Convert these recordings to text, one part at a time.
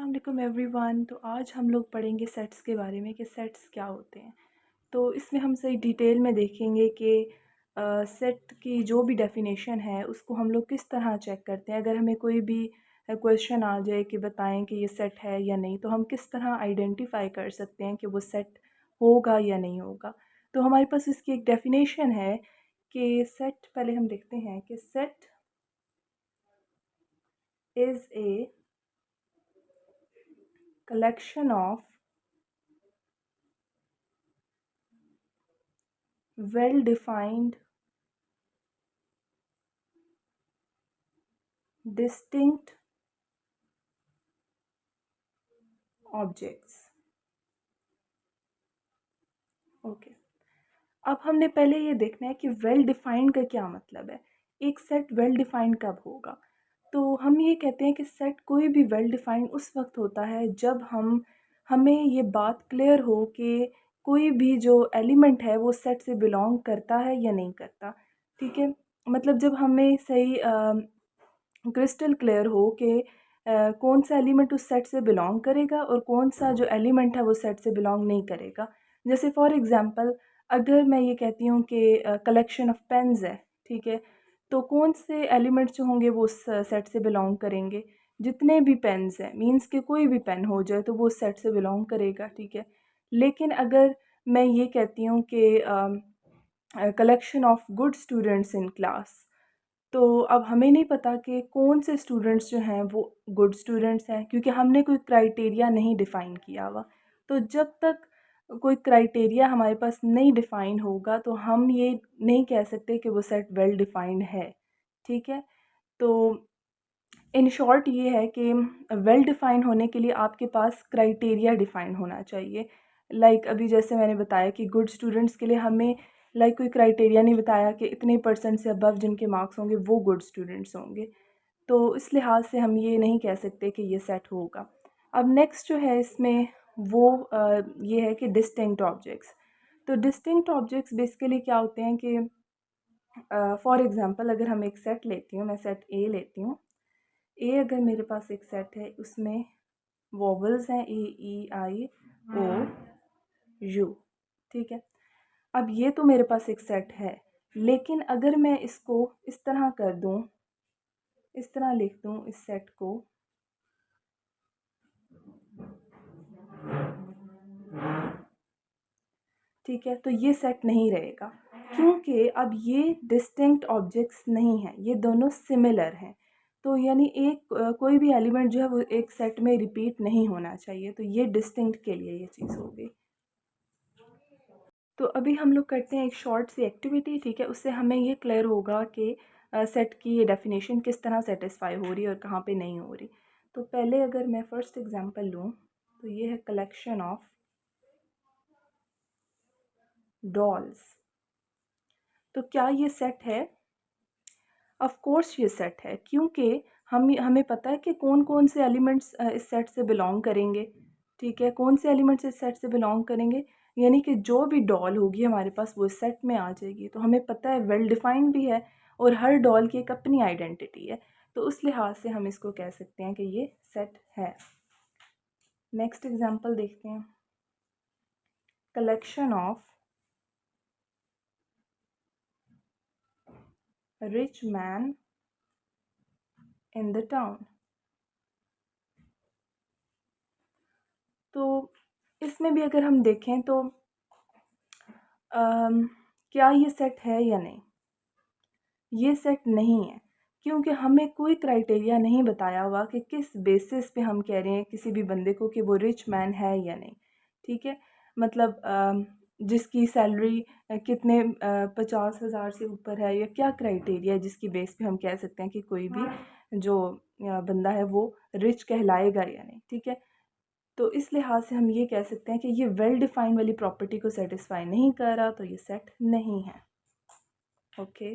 अस्सलाम वालेकुम एवरीवन। तो आज हम लोग पढ़ेंगे सेट्स के बारे में कि सेट्स क्या होते हैं। तो इसमें हम सही डिटेल में देखेंगे कि सेट की जो भी डेफिनेशन है उसको हम लोग किस तरह चेक करते हैं। अगर हमें कोई भी क्वेश्चन आ जाए कि बताएं कि ये सेट है या नहीं, तो हम किस तरह आइडेंटिफाई कर सकते हैं कि वो सेट होगा या नहीं होगा। तो हमारे पास इसकी एक डेफिनेशन है कि सेट, पहले हम देखते हैं कि set is a collection of well-defined, distinct objects. Okay, अब हमने पहले ये देखना है कि वेल डिफाइंड का क्या मतलब है। एक सेट वेल डिफाइंड कब होगा? तो हम ये कहते हैं कि सेट कोई भी वेल डिफाइंड उस वक्त होता है जब हमें ये बात क्लियर हो कि कोई भी जो एलिमेंट है वो सेट से बिलोंग करता है या नहीं करता। ठीक है, मतलब जब हमें सही क्रिस्टल क्लियर हो कि कौन सा एलिमेंट उस सेट से बिलोंग करेगा और कौन सा जो एलिमेंट है वो सेट से बिलोंग नहीं करेगा। जैसे फॉर एग्ज़ाम्पल, अगर मैं ये कहती हूँ कि कलेक्शन ऑफ पेन्स है, ठीक है, तो कौन से एलिमेंट्स जो होंगे वो उस सेट से बिलोंग करेंगे? जितने भी पेन्स हैं, मीन्स कि कोई भी पेन हो जाए तो वो उस सेट से बिलोंग करेगा, ठीक है। लेकिन अगर मैं ये कहती हूँ कि collection of good students in class, तो अब हमें नहीं पता कि कौन से स्टूडेंट्स जो हैं वो गुड स्टूडेंट्स हैं, क्योंकि हमने कोई क्राइटेरिया नहीं डिफ़ाइन किया हुआ। तो जब तक कोई क्राइटेरिया हमारे पास नहीं डिफ़ाइन होगा तो हम ये नहीं कह सकते कि वो सेट वेल डिफ़ाइंड है। ठीक है, तो इन शॉर्ट ये है कि वेल डिफ़ाइन होने के लिए आपके पास क्राइटेरिया डिफ़ाइन होना चाहिए। लाइक अभी जैसे मैंने बताया कि गुड स्टूडेंट्स के लिए हमें कोई क्राइटेरिया नहीं बताया कि इतने परसेंट से अबव जिनके मार्क्स होंगे वो गुड स्टूडेंट्स होंगे। तो इस लिहाज से हम ये नहीं कह सकते कि ये सेट होगा। अब नेक्स्ट जो है इसमें वो ये है कि डिस्टिंक्ट ऑब्जेक्ट्स। तो डिस्टिंक्ट ऑब्जेक्ट्स बेसिकली क्या होते हैं कि फॉर एग्ज़ाम्पल, अगर हम एक सेट लेती हूँ, मैं सेट ए लेती हूँ। ए अगर मेरे पास एक सेट है, उसमें वोवल्स हैं ए, ई, आई, ओ, यू, ठीक है। अब ये तो मेरे पास एक सेट है, लेकिन अगर मैं इसको इस तरह कर दूँ, इस तरह लिख दूँ इस सेट को, ठीक है, तो ये सेट नहीं रहेगा, क्योंकि अब ये डिस्टिंक्ट ऑब्जेक्ट्स नहीं हैं, ये दोनों सिमिलर हैं। तो यानी एक कोई भी एलिमेंट जो है वो एक सेट में रिपीट नहीं होना चाहिए। तो ये डिस्टिंक्ट के लिए ये चीज़ हो गई। तो अभी हम लोग करते हैं एक शॉर्ट सी एक्टिविटी, ठीक है, उससे हमें ये क्लियर होगा कि सेट की ये डेफिनेशन किस तरह सेटिस्फाई हो रही है और कहाँ पे नहीं हो रही। तो पहले अगर मैं फ़र्स्ट एग्जांपल लूँ, तो ये है कलेक्शन ऑफ डॉल्स। तो क्या ये सेट है? ऑफ कोर्स ये सेट है, क्योंकि हमें पता है कि कौन कौन से एलिमेंट्स इस सेट से बिलोंग करेंगे। ठीक है, कौन से एलिमेंट्स इस सेट से बिलोंग करेंगे, यानी कि जो भी डॉल होगी हमारे पास वो इस सेट में आ जाएगी। तो हमें पता है, वेल डिफाइंड भी है और हर डॉल की एक अपनी आइडेंटिटी है। तो उस लिहाज से हम इसको कह सकते हैं कि ये सेट है। नेक्स्ट एग्जांपल देखते हैं, collection of rich man in the town. तो इसमें भी अगर हम देखें तो क्या ये सेट है या नहीं? ये सेट नहीं है, क्योंकि हमें कोई क्राइटेरिया नहीं बताया हुआ कि किस बेसिस पे हम कह रहे हैं किसी भी बंदे को कि वो रिच मैन है या नहीं। ठीक है, मतलब जिसकी सैलरी कितने 50,000 से ऊपर है, या क्या क्राइटेरिया है जिसकी बेस पे हम कह सकते हैं कि कोई भी जो बंदा है वो रिच कहलाएगा या नहीं। ठीक है, तो इस लिहाज से हम ये कह सकते हैं कि ये वेल डिफाइंड वाली प्रॉपर्टी को सेटिस्फाई नहीं कर रहा, तो ये सेट नहीं है। Okay,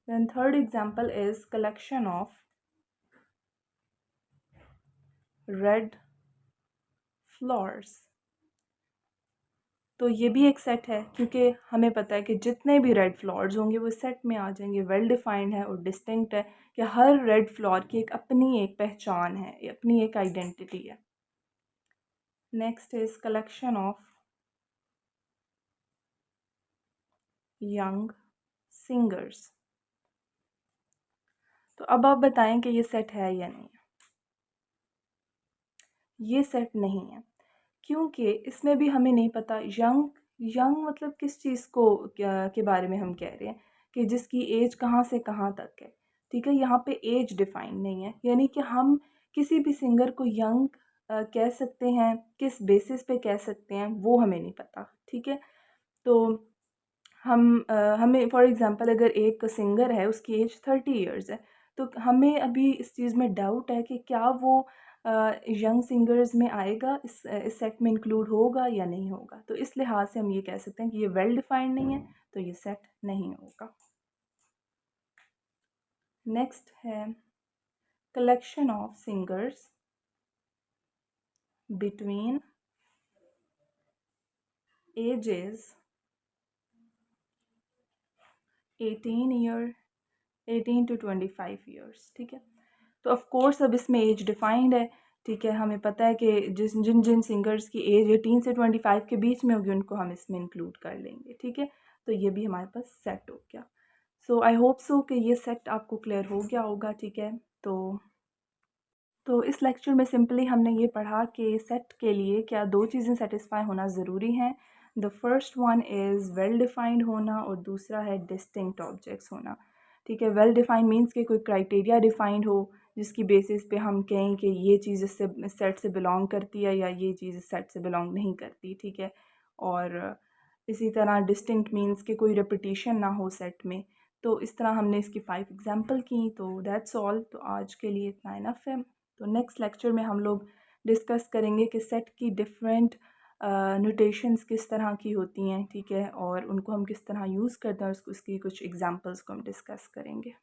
then third example is collection of red flowers. तो ये भी एक सेट है, क्योंकि हमें पता है कि जितने भी रेड फ्लावर्स होंगे वो सेट में आ जाएंगे, वेल डिफाइंड है और डिस्टिंक्ट है कि हर रेड फ्लावर की एक अपनी एक पहचान है, अपनी एक आइडेंटिटी है। Next is collection of young singers. तो अब आप बताएं कि ये सेट है या नहीं। ये सेट नहीं है, क्योंकि इसमें भी हमें नहीं पता यंग यंग मतलब किस चीज़ को के बारे में हम कह रहे हैं कि जिसकी एज कहाँ से कहाँ तक है। ठीक है, यहाँ पे एज डिफाइन नहीं है, यानी कि हम किसी भी सिंगर को यंग कह सकते हैं, किस बेसिस पे कह सकते हैं वो हमें नहीं पता। ठीक है, तो हमें फॉर एग्ज़ाम्पल अगर एक सिंगर है उसकी एज 30 इयर्स है, तो हमें अभी इस चीज़ में डाउट है कि क्या वो यंग सिंगर्स में आएगा, इस सेट में इंक्लूड होगा या नहीं होगा। तो इस लिहाज से हम ये कह सकते हैं कि ये वेल डिफाइंड नहीं है, तो ये सेट नहीं होगा। नेक्स्ट है collection of singers between ages 18 to 25 years. ठीक है, तो ऑफ कोर्स अब इसमें एज डिफाइंड है। ठीक है, हमें पता है कि जिन जिन सिंगर्स की एज 18 से 25 के बीच में होगी उनको हम इसमें इंक्लूड कर लेंगे। ठीक है, तो ये भी हमारे पास सेट हो गया। सो आई होप सो कि ये सेट आपको क्लियर हो गया होगा। ठीक है, तो इस लेक्चर में सिंपली हमने ये पढ़ा कि सेट के लिए क्या दो चीज़ें सेटिस्फाई होना ज़रूरी हैं। The first one is well defined होना और दूसरा है डिस्टिंक्ट ऑब्जेक्ट्स होना। ठीक है, वेल डिफाइंड मीन्स कि कोई क्राइटेरिया डिफाइंड हो जिसकी बेसिस पे हम कहें कि ये चीज़ इससे सेट से बिलोंग करती है या ये चीज़ इस सेट से बिलोंग नहीं करती। ठीक है, और इसी तरह डिस्टिंक्ट मीन्स कि कोई रेपिटेशन ना हो सेट में। तो इस तरह हमने इसकी 5 एग्जांपल की। तो दैट्स ऑल, तो आज के लिए इतना इनफ है। तो नेक्स्ट लेक्चर में हम लोग डिस्कस करेंगे कि सेट की डिफरेंट नोटेशंस किस तरह की होती हैं। ठीक है, और उनको हम किस तरह यूज़ करते हैं, और उसकी कुछ एग्जांपल्स को हम डिस्कस करेंगे।